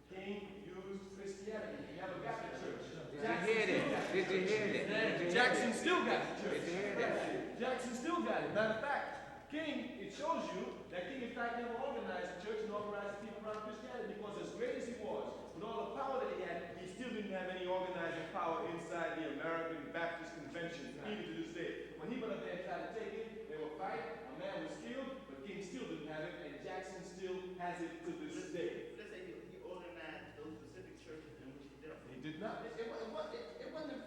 King used Christianity. He never got the church. Did you hear that? Did you hear that? Jackson still got the church. Did you hear that? Jackson still got it. Matter of fact, King, it shows you that King in fact never organized the church and organized the people around Christianity because as great as he was, with all the power that he had, he still didn't have any organizing power inside the American Baptist Convention, even to this day. When he went up there and tried to take it, they were fighting, a man was killed, but King still didn't have it, and Jackson still has it to this day. Let's say he organized those specific churches in which he dealt. He did not. It wasn't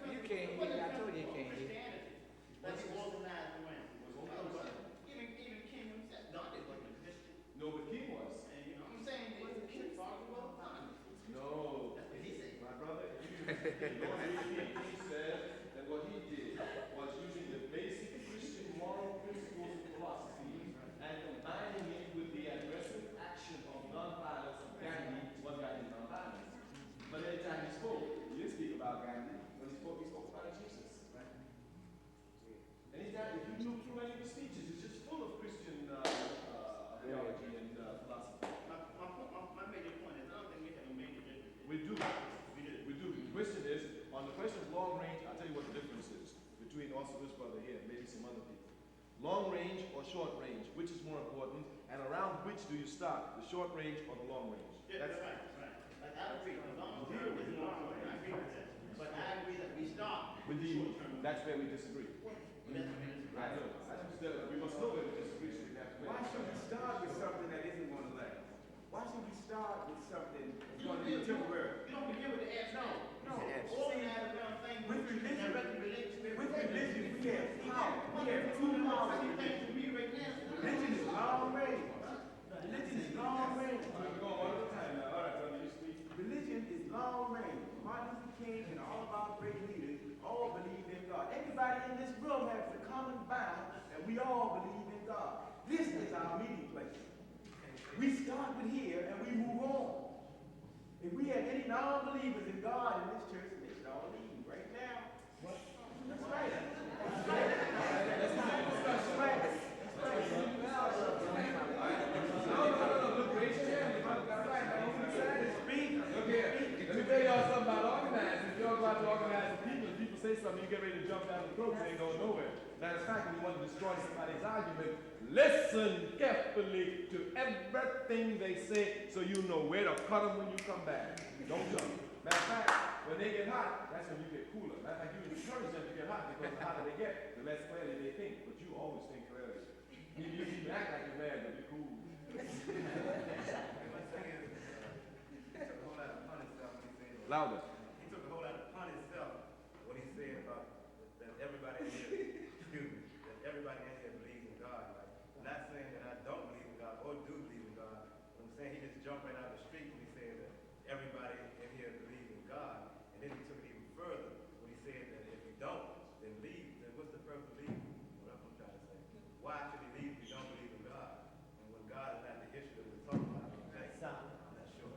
You can't hear. I told you you can't hear. Christianity that he organized around. Even King himself, Gandhi wasn't a Christian. No, but King was. And you know, I'm saying that the King father was Gandhi. No. That's what he said. My brother, he said that what he did was using the basic Christian moral principles and philosophy and combining it with the aggressive action of nonviolence of Gandhi, one guy in nonviolence. But every time he spoke, he didn't speak about Gandhi. also this brother here, maybe some other people. Long range or short range, which is more important, and around which do you start, the short range or the long range? Yeah, that's right, right. Like, I agree, the long term is more important, I agree with that. But I agree that we start With with the short term. that's where we disagree. That's what it is. I know. We must know where we disagree, so we have to. Why should we start with something that isn't going to last? Why should we start with something that's going to be temporary? You don't begin with the ass, no. No. Organize around things With religion, directly relate to with religion, we have power. We have two powers. things to me right now. Religion is long range. Religion is long range. We're going one at a time now. All right, brother, you speak. Religion is long range. Martin Luther King and all of our great leaders all believe in God. Everybody in this room has a common bound that we all believe in God. This is our meeting place. We start with here and we move on. If we had any non-believers in God in this church, they should all leave right now. That's right. That's right. That's right. Look, raise your hand. That's right. Speak. Look here. Let me tell y'all something about organizing. If y'all go out to organize the people, and people say something, you get ready to jump down the throat, they ain't going nowhere. Matter of fact, when you want to destroy somebody's argument, listen carefully to everything they say so you know where to cut them when you come back. Don't jump. Matter of fact, when they get hot, that's when you get cooler. Matter of fact, you encourage them to get hot because the hotter they get, the less clearly they think. But you always think clearly. You act like you're mad, but be cool. Louder. He took a whole lot upon himself when he said about that everybody in here, excuse me, that everybody in here believes in God. Like, I'm not saying that I don't believe in God or do believe in God. But I'm saying he just jumped right out the street when he said that everybody in here believes in God. And then he took it even further when he said that if you don't, then leave. Then what's the purpose of leaving? What I'm trying to say. Why should he leave if you don't believe in God? And when God is not the issue that we're talking about, okay? I'm not sure.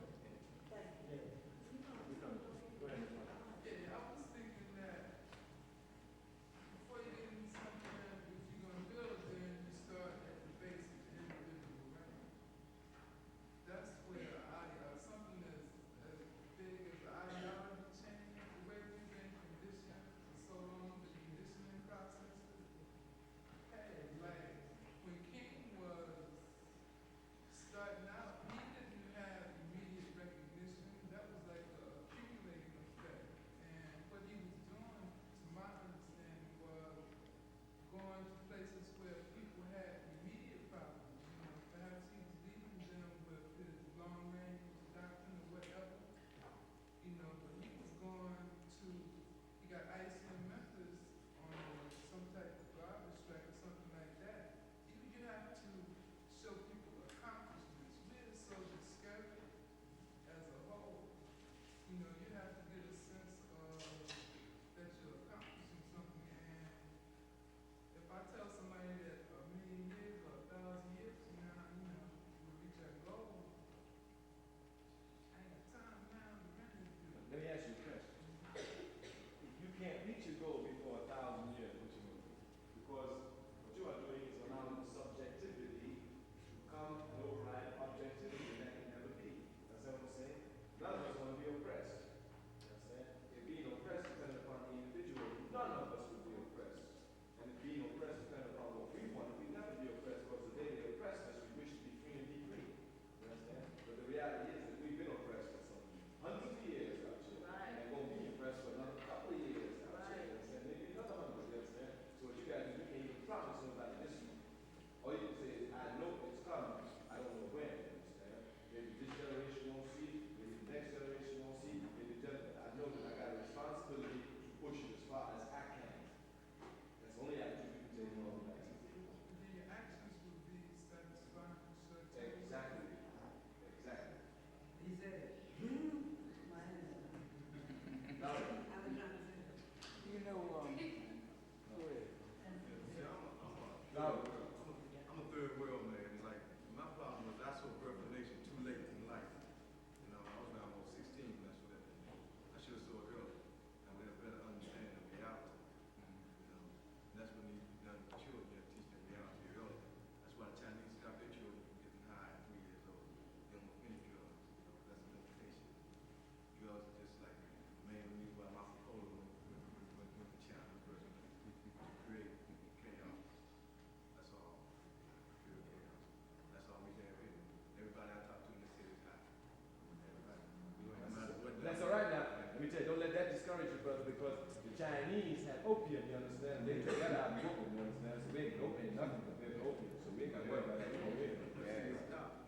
Chinese have opium, you understand? They took that out of opium, you understand? So they ain't opium, nothing compared to opium. So we ain't got to worry about that over here.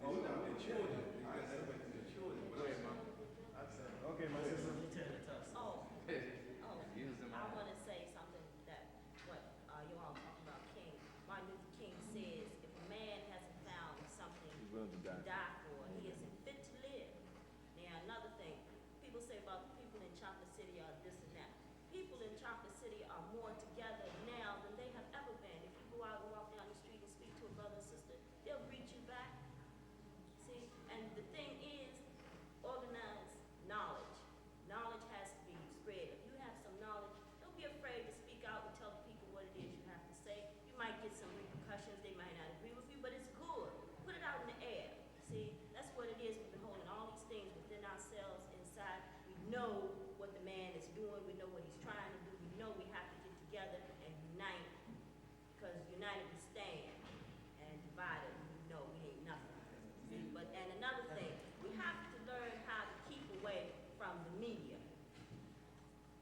Oh, no, the children, because that's what the children. Go ahead, Mom. Okay, my sister. Oh, I want to say something that what you all talking about King. Martin Luther King says, if a man hasn't found something He's willing to die. to die for, he isn't fit to live. Now, another thing, people say about the people in Chocolate City are this and that. People in Chocolate City are more together now than they have ever been. If you go out and walk down the street and speak to a brother or sister, they'll greet you back. See, and the thing is, organized knowledge. Knowledge has to be spread. If you have some knowledge, don't be afraid to speak out and tell the people what it is you have to say. You might get some repercussions. They might not agree with you, but it's good. Put it out in the air. See, that's what it is. We've been holding all these things within ourselves inside. We know what the man is doing. We know what he's trying to do. We know we have to get together and unite, because united we stand, and divided we know we ain't nothing. See, but and another thing, we have to learn how to keep away from the media.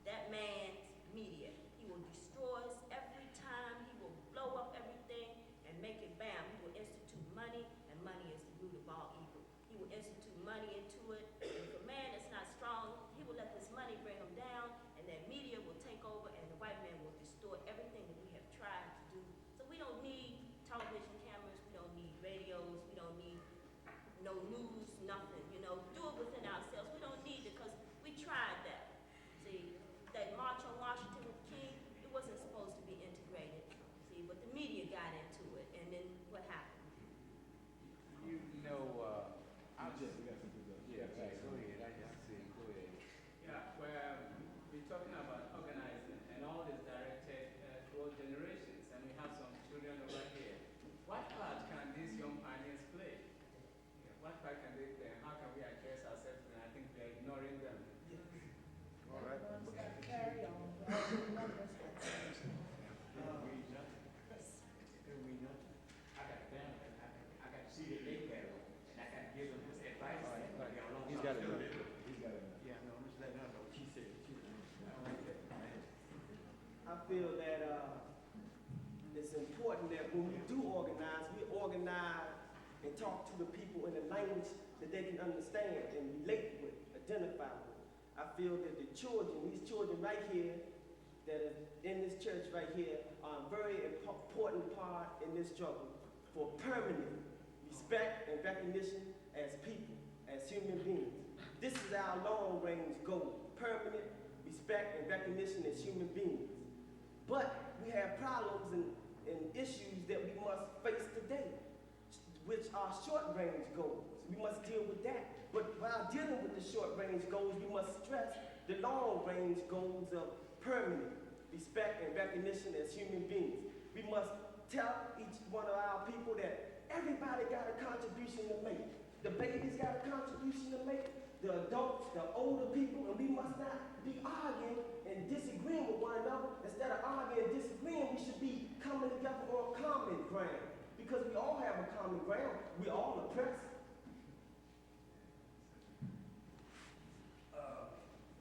That man's media. He will destroy us every time. He will blow up everything and make it bam. He will institute money, and money is the root of all evil. He will institute money into it. And if a man is not strong, he will let this money bring him down, and that media will take over, and the white man will distort everything that we have tried to do. So we don't need television cameras. We don't need radios. We don't need no news, nothing. You know, do it within ourselves. We don't need it because we tried that. See, that march on Washington with King, it wasn't supposed to be integrated. See, but the media got into it, and then what happened? You know, I'm just, We got some people. yeah, right, go ahead, I see, go ahead. Yeah, well, we're talking about organizing, and all is directed toward generations, and we have some children over here. What part can these young pioneers play? Yeah, what part can they play, and how can we address ourselves, and I think we are ignoring them. All right. Carry on. I got family, I got to see that they better, and I can give them this advice. He's got it. He's got it. Yeah, no, I'm just letting her know what she said. I feel that it's important that when we do organize, we organize and talk to the people in a language that they can understand and relate with, identify with. I feel that the children, these children right here, that is in this church right here, are a very important part in this struggle for permanent respect and recognition as people, as human beings. This is our long-range goal, permanent respect and recognition as human beings. But we have problems and issues that we must face today, which are short-range goals. We must deal with that. But while dealing with the short-range goals, we must stress the long-range goals of permanent respect and recognition as human beings. We must tell each one of our people that everybody got a contribution to make. The babies got a contribution to make, the adults, the older people, and we must not be arguing and disagreeing with one another. Instead of arguing and disagreeing, we should be coming together on common ground, because we all have a common ground. We all oppressed.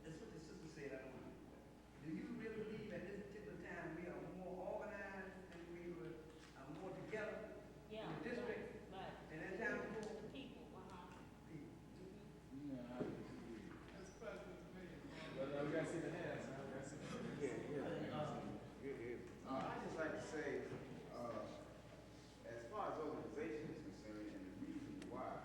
That's what the sister said, I don't know. Do you really believe at this particular time we are more organized and we were more together Yeah. in the district Right. than that time before? People, No, I disagree. That's President Mayor. Well, we gotta see the hands, now. We gotta see the hands. I'd just like to say, as far as organization is concerned, and the reason why,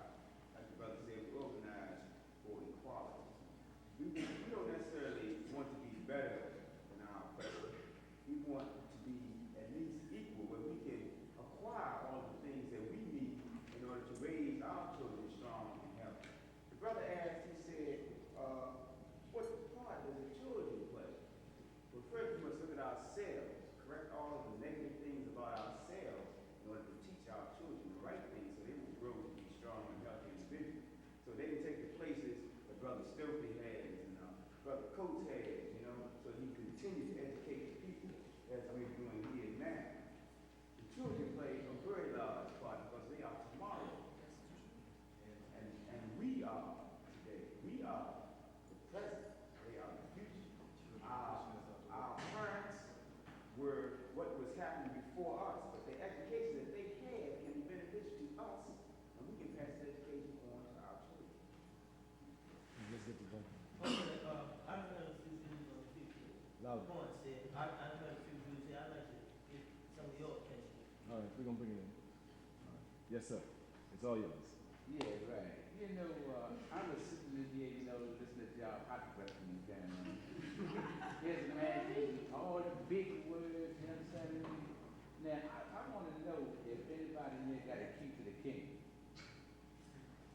Louder. point said, I heard a few views here, I'd like to get some of your opinion. All right, we're gonna bring it in. All right. Yes, sir. It's all yours. Yeah, right. You know, I was sitting in here, you know, listening to y'all hot questions down there. Here's a man using all the big words, you understand me? Now, I want to know if anybody in here got a key to the kingdom.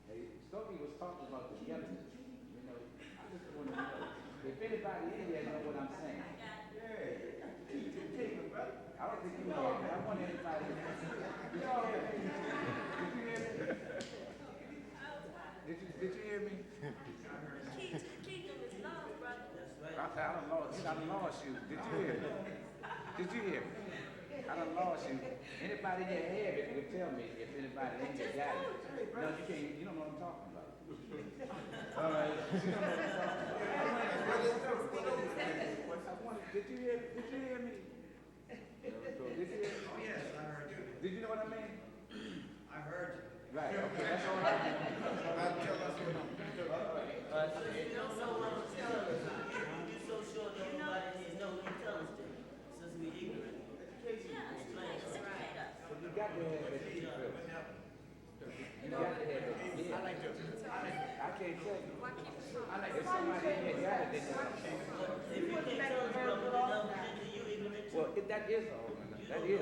Hey, Stokely was talking about the government, you know. I just want to know if anybody in here know what I'm saying. Yeah. Keep the kingdom, brother. I don't think you know, but I want everybody to know. Did you hear me? Did you hear me? Key to the kingdom is love, brother. That's right. I done lost you. Did you hear me? Did you hear me? I done lost you. Anybody in your head that would tell me if anybody in your got it. No, you can't. You don't know what I'm talking about. All right. Did you hear me? Did you hear me? Oh, yes, I heard you. Did you know what I mean? I heard you. Right. Okay. That's all right. So you don't know what I'm telling us. You're so sure that nobody here know what you're telling us, since we ignorant. Yeah, explain it right up. So you got to have that key, Phil. You got to have that key. I like to, I can't tell you. I like If to, somebody in here got it, then it's something. If you can't tell us what we're talking about, then you ignorant too. Well, that is all. It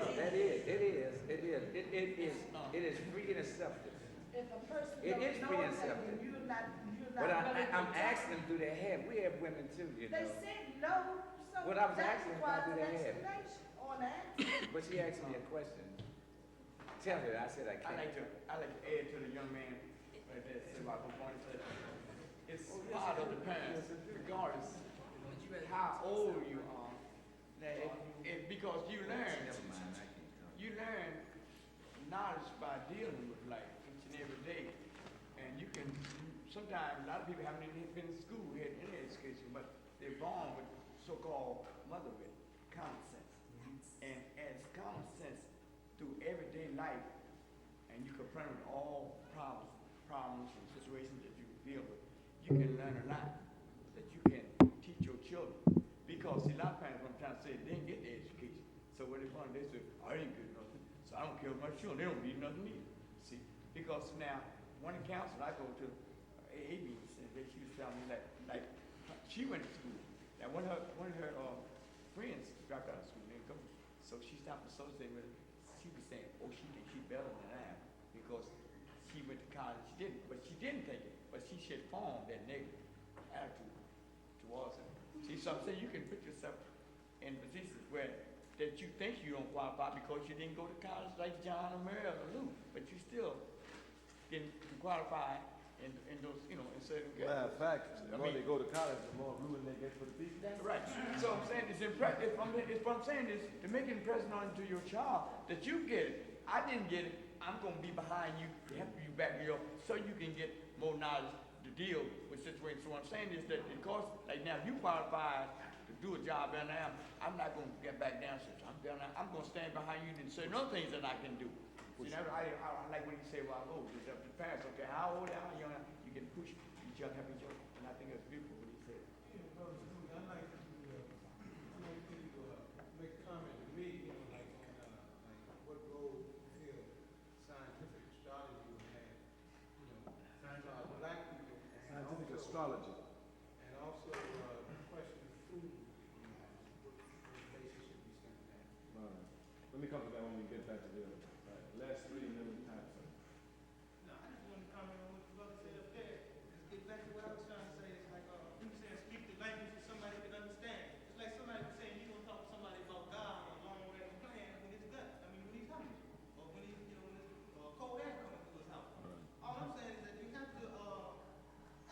is free and accepted. If a person It is don't free know and that, accepted. then you're not But really I'm protected. asking them, do they have? We have women too, you They know. said no, so What I was that asking requires about, do an they have? explanation or an answer. But she asked me a question. Tell her. I said I I can't. like to add to the young man, right there, say about the point that it's part of the parents, regardless how old you are, because you learn knowledge by dealing with life each and every day. And you can, sometimes, a lot of people haven't even been in school, had any education, but they're born with so-called mother with common sense. And as common sense through everyday life, and you confront with all problems and situations that you deal with, you can learn a lot that you can teach your children. Because see, a lot of parents, what I'm trying to say, they didn't get the education. So when they find, they say, I didn't get nothing, so I don't care about my children. They don't need nothing either. See, because now, one council I go to, AA meetings, and she was telling me that, like, she went to school. Now, one of her friends dropped out of school, didn't go. So she stopped associating with her. She was saying, oh, she thinks she's better than I am because she went to college. She didn't, but she didn't take it. But she should form that negative attitude towards it. See, so I'm saying you can put yourself in positions where that you think you don't qualify because you didn't go to college like John or Mary or Lou, but you still didn't qualify in those, you know, in certain cases. Matter of fact, the more they go to college, the more ruin they get for the people. Right. So I'm saying it's impressive. What I'm saying is to make an impression onto your child that you get it. I didn't get it. I'm going to be behind you, help you back you up, so you can get more knowledge to deal with situations. So what I'm saying is that because, like now, if you qualify to do a job down there, I'm not going to get back down. So I'm down there. I'm going to stand behind you and say other things that I can do. See, I like what you say about the parents. Okay, how old, how young, you can push each other, help each other, and I think that's beautiful what he said. Yeah, Brother Stokely, I'd like to make a comment to me, you know, like on like what role you feel scientific astrology will have, you know, black people. And Scientific also- astrology. And also the question of food, you know, what relationship we stand at. All right. Let me come to that when we get back to the other. Right. Last 3 minutes time. No, I just want to comment on what the brother said up there. Let's get back to what I was trying to say. It's like, you saying speak the language that somebody can understand. It's like somebody was saying you gonna talk to somebody about God or long range plan when it's gut. I mean, when he's coming. Or when he's, you know, when it's cold air coming through his house. All I'm saying is that you have to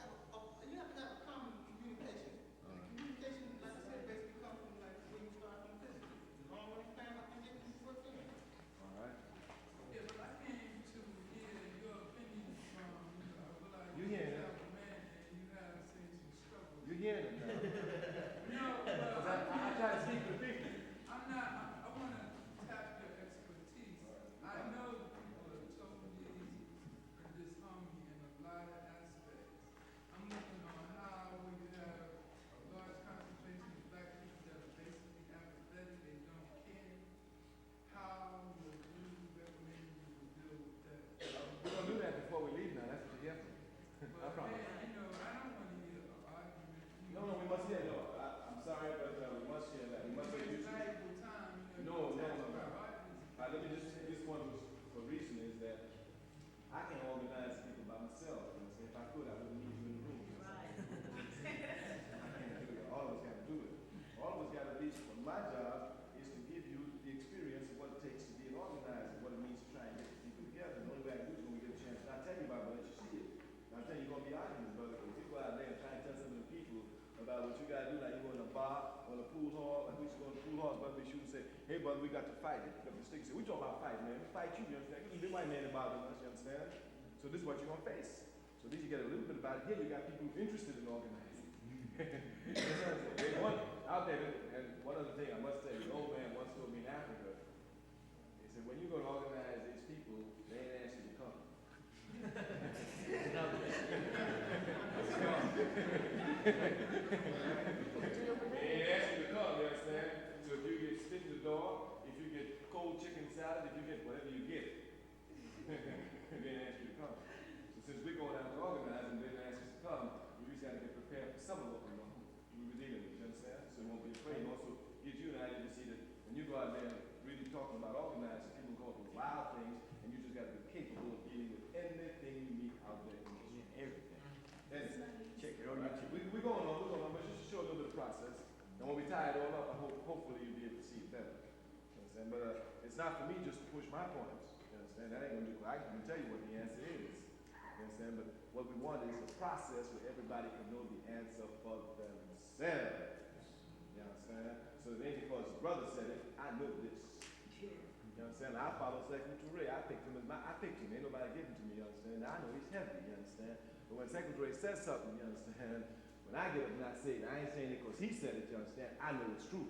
have a common communication. And communication, like I said, basically comes from like when you start from physical. Long range plan, I think they can work in. All right. Yeah, but I can't my job is to give you the experience of what it takes to be an organizer, what it means to try and get the people together. And the only way I can do is when we get a chance. And I'll tell you about it, but let you see it. And I'll tell you, you're going to be arguing, brother. If you go out there and try and tell some of the people about what you got to do, like you go in a bar or a pool hall, like we used to go in the pool hall, brother, we shoot and say, hey, brother, we got to fight. They pick up the stick and say, we talking about fight, man. We fight you understand? Because the white man is bothering us, you understand? So this is what you're going to face. So at least you get a little bit about it. Here you got people interested in organizing. Out there, and one other thing I must tell you, an old man once told me in Africa, he said, when you go to organize these people, they ain't ask you to come. They ain't ask you to come, you understand? So if you get spit in the door, if you get cold chicken salad, if you get whatever you get, they ain't ask you to come. So since we're going out to organize and they didn't ask us to come, we just got to get prepared for some of what we're dealing with, you understand? So you won't be afraid. Also gives you an idea to see that when you go out there really talking about organizing, people go through wild things, and you just got to be capable of dealing with anything you meet out there. Everything. Check it out. We're going on, but just to show a little bit of process. And when we tie it all up, I hope hopefully you'll be able to see it better. You understand? But it's not for me just to push my points. You understand? That ain't gonna do. I can tell you what the answer is. You understand? But what we want is a process where everybody can know the answer for themselves. You understand? So it ain't because his brother said it, I know this. You understand? I follow Secretary Ray. I picked him. Ain't nobody giving to me, you understand? I know he's heavy, you understand? But when Secretary Ray says something, you understand? When I get up and I say it, I ain't saying it because he said it, you understand? I know it's true.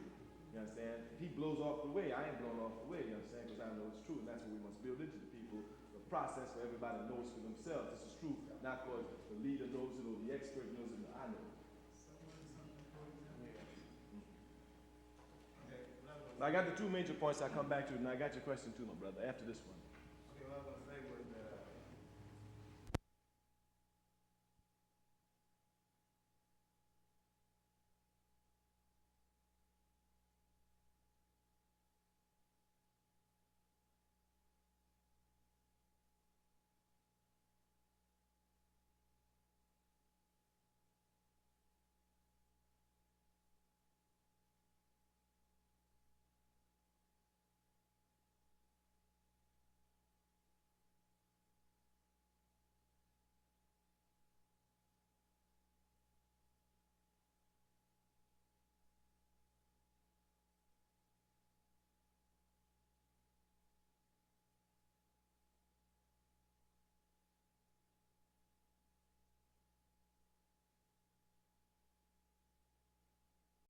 You understand? If he blows off the way, I ain't blown off the way, you understand? Because I know it's true, and that's what we must build into the people. The process where everybody knows for themselves. This is true, not because the leader knows it or the expert knows it. I know it. I got the two major points I come back to, and I got your question too, my brother, after this one.